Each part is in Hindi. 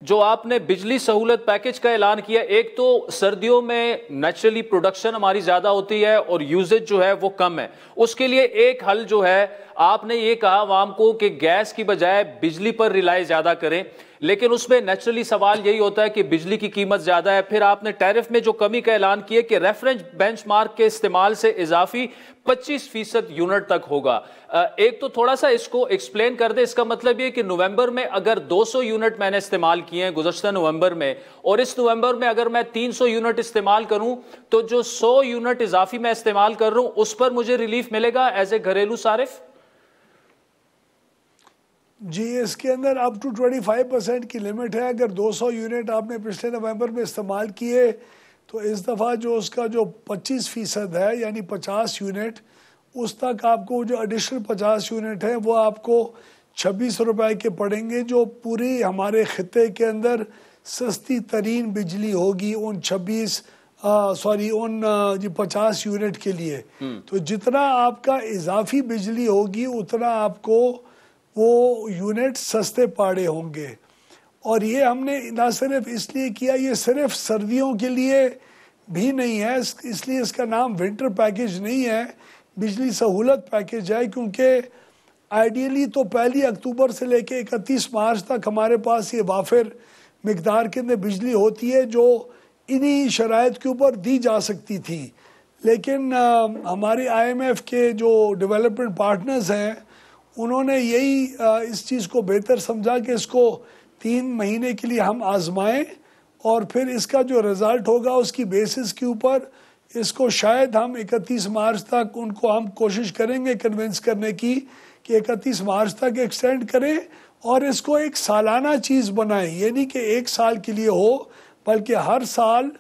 जो आपने बिजली सहूलत पैकेज का ऐलान किया, एक तो सर्दियों में नेचुरली प्रोडक्शन हमारी ज्यादा होती है और यूजेज जो है वो कम है। उसके लिए एक हल जो है, आपने ये कहा आवाम को कि गैस की बजाय बिजली पर रिलाई ज्यादा करें, लेकिन उसमें नेचुरली सवाल यही होता है कि बिजली की कीमत ज्यादा है। फिर आपने टैरिफ में जो कमी का ऐलान किया कि रेफरेंस बेंचमार्क के इस्तेमाल से इजाफी 25% यूनिट तक होगा। एक तो थोड़ा सा इसको एक्सप्लेन कर दे। इसका मतलब ये कि नवंबर में अगर 200 यूनिट मैंने इस्तेमाल किए हैं गुज़श्ता नवंबर में, और इस नवंबर में अगर मैं 300 यूनिट इस्तेमाल करूं, तो जो 100 यूनिट इजाफी मैं इस्तेमाल कर रहा हूं उस पर मुझे रिलीफ मिलेगा एज ए घरेलू सारिफ? जी, इसके अंदर अप टू 25% की लिमिट है। अगर 200 यूनिट आपने पिछले नवंबर में इस्तेमाल किए तो इस दफ़ा जो उसका जो 25% है यानी 50 यूनिट, उस तक आपको जो एडिशनल 50 यूनिट है वो आपको 26 रुपए के पड़ेंगे, जो पूरी हमारे खिते के अंदर सस्ती तरीन बिजली होगी उन 50 यूनिट के लिए। तो जितना आपका इजाफी बिजली होगी उतना आपको वो यूनिट सस्ते पड़े होंगे। और ये हमने ना सिर्फ इसलिए किया, ये सिर्फ सर्दियों के लिए भी नहीं है, इसलिए इसका नाम विंटर पैकेज नहीं है, बिजली सहूलत पैकेज है। क्योंकि आइडियली तो 1 अक्टूबर से लेके 31 मार्च तक हमारे पास ये वाफिर मिकदार के अंदर बिजली होती है जो इन्हीं शराइत के ऊपर दी जा सकती थी। लेकिन हमारे IMF के जो डेवलपमेंट पार्टनर्स हैं उन्होंने यही इस चीज़ को बेहतर समझा कि इसको 3 महीने के लिए हम आजमाएं और फिर इसका जो रिज़ल्ट होगा उसकी बेसिस के ऊपर इसको शायद हम 31 मार्च तक उनको हम कोशिश करेंगे कन्विंस करने की कि 31 मार्च तक एक्सटेंड करें और इसको एक सालाना चीज़ बनाएं। ये नहीं कि 1 साल के लिए हो, बल्कि हर साल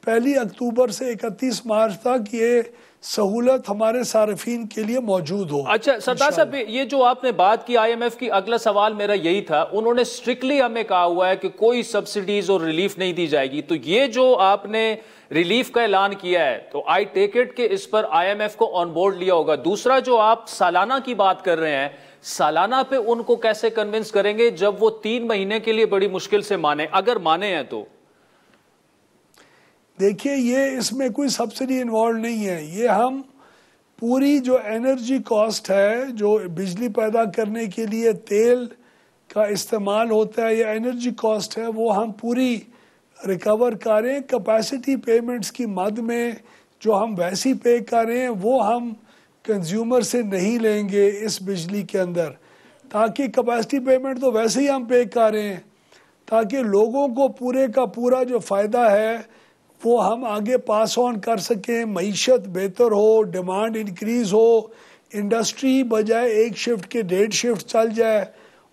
1 अक्टूबर से 31 मार्च तक ये सहूलत हमारे सार्फिन के लिए मौजूद हो। अच्छा सरदार साहब, ये जो आपने बात की IMF की, अगला सवाल मेरा यही था। उन्होंने स्ट्रिक्टली हमें कहा हुआ है कि कोई सब्सिडीज और रिलीफ नहीं दी जाएगी। तो ये जो आपने रिलीफ का ऐलान किया है, तो आई टेक इट कि इस पर IMF को ऑन बोर्ड लिया होगा। दूसरा, जो आप सालाना की बात कर रहे हैं, सालाना पे उनको कैसे कन्विंस करेंगे जब वो 3 महीने के लिए बड़ी मुश्किल से माने, अगर माने हैं तो? देखिए, ये इसमें कोई सब्सिडी इन्वॉल्व नहीं है। ये हम पूरी जो एनर्जी कॉस्ट है, जो बिजली पैदा करने के लिए तेल का इस्तेमाल होता है या एनर्जी कॉस्ट है, वो हम पूरी रिकवर करें। कैपेसिटी पेमेंट्स की मद में जो हम वैसी पे करें वो हम कंज्यूमर से नहीं लेंगे इस बिजली के अंदर, ताकि कैपेसिटी पेमेंट तो वैसे ही हम पे करें ताकि लोगों को पूरे का पूरा जो फ़ायदा है वो हम आगे पास ऑन कर सकें, मईशत बेहतर हो, डिमांड इंक्रीज़ हो, इंडस्ट्री बजाय 1 शिफ्ट के 1.5 शिफ्ट चल जाए।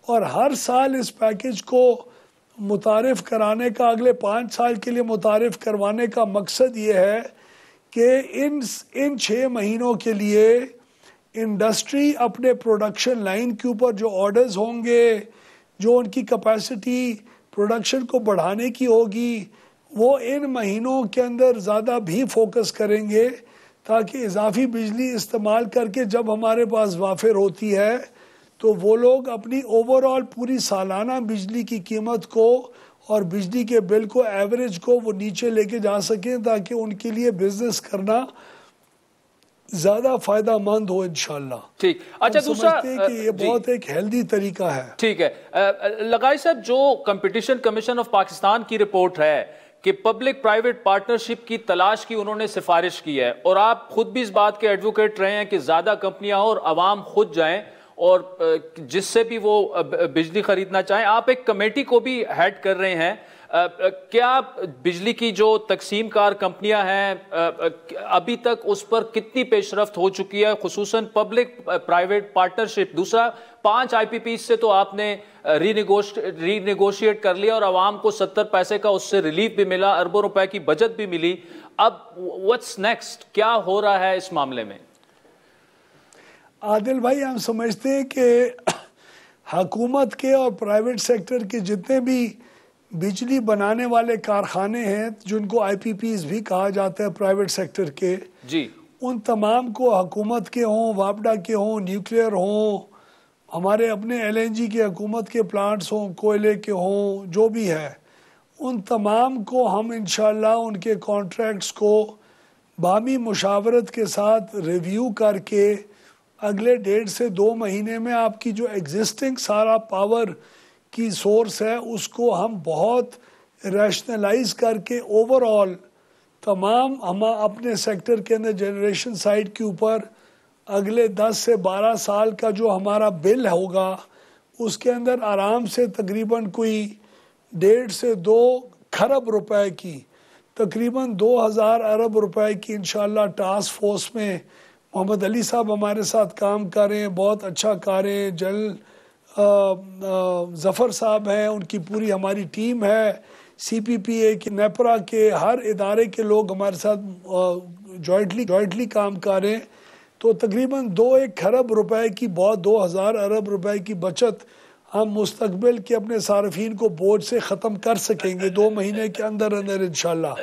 और हर साल इस पैकेज को मुतारिफ कराने का, अगले 5 साल के लिए मुतारिफ करवाने का मकसद ये है कि इन 6 महीनों के लिए इंडस्ट्री अपने प्रोडक्शन लाइन के ऊपर जो ऑर्डर्स होंगे, जो उनकी कैपेसिटी प्रोडक्शन को बढ़ाने की होगी, वो इन महीनों के अंदर ज़्यादा भी फोकस करेंगे, ताकि इजाफी बिजली इस्तेमाल करके जब हमारे पास वाफिर होती है तो वो लोग अपनी ओवरऑल पूरी सालाना बिजली की कीमत को और बिजली के बिल को, एवरेज को वो नीचे लेके जा सकें, ताकि उनके लिए बिजनेस करना ज़्यादा फ़ायदा मंद हो इंशाल्लाह। ठीक। अच्छा, दूसरा कि ये बहुत एक हेल्दी तरीका है। ठीक है। लगाई साहब, जो कंपटीशन कमीशन ऑफ पाकिस्तान की रिपोर्ट है कि पब्लिक प्राइवेट पार्टनरशिप की तलाश की उन्होंने सिफारिश की है, और आप खुद भी इस बात के एडवोकेट रहे हैं कि ज़्यादा कंपनियां और आवाम खुद जाएं और जिससे भी वो बिजली खरीदना चाहें। आप एक कमेटी को भी हेड कर रहे हैं। क्या बिजली की जो तकसीम कार कंपनियां हैं, अभी तक उस पर कितनी पेशरफ्त हो चुकी है, खुसूसन पब्लिक प्राइवेट पार्टनरशिप? दूसरा, 5 IPP से तो आपने रीनेगोशिएट कर लिया और आवाम को 70 पैसे का उससे रिलीफ भी मिला, अरबों रुपए की बचत भी मिली। अब व्हाट्स नेक्स्ट, क्या हो रहा है इस मामले में? आदिल भाई, हम समझते हैं कि हुकूमत के और प्राइवेट सेक्टर के जितने भी बिजली बनाने वाले कारखाने हैं, जिनको IPPs भी कहा जाता है प्राइवेट सेक्टर के जी, उन तमाम को हुकूमत के हों, वापडा के हों, न्यूक्लियर हों, हमारे अपने LNG के हुकूमत के प्लांट्स हों, कोयले के हों, जो भी है, उन तमाम को हम इंशाल्लाह उनके कॉन्ट्रैक्ट्स को बामी मुशावरत के साथ रिव्यू करके अगले 1.5 से 2 महीने में आपकी जो एग्जिस्टिंग सारा पावर की सोर्स है उसको हम बहुत रैशनलाइज करके ओवरऑल तमाम हम अपने सेक्टर के अंदर जनरेशन साइड के ऊपर अगले 10 से 12 साल का जो हमारा बिल होगा उसके अंदर आराम से तकरीबन कोई 1.5 से 2 खरब रुपए की, तकरीबन 2000 अरब रुपए की इंशाल्लाह टास्क फोर्स में मोहम्मद अली साहब हमारे साथ काम कर रहे हैं, बहुत अच्छा कर रहे हैं। जनरल ज़फ़र साहब हैं, उनकी पूरी हमारी टीम है, CPPA की, नेपरा के हर इदारे के लोग हमारे साथ जॉइंटली काम कर रहे हैं। तो तकरीबन 2-1 खरब रुपए की, बहुत 2000 अरब रुपए की बचत हम मुस्तकबिल के अपने सार्फिन को बोझ से ख़त्म कर सकेंगे 2 महीने के अंदर अंदर इंशाल्लाह।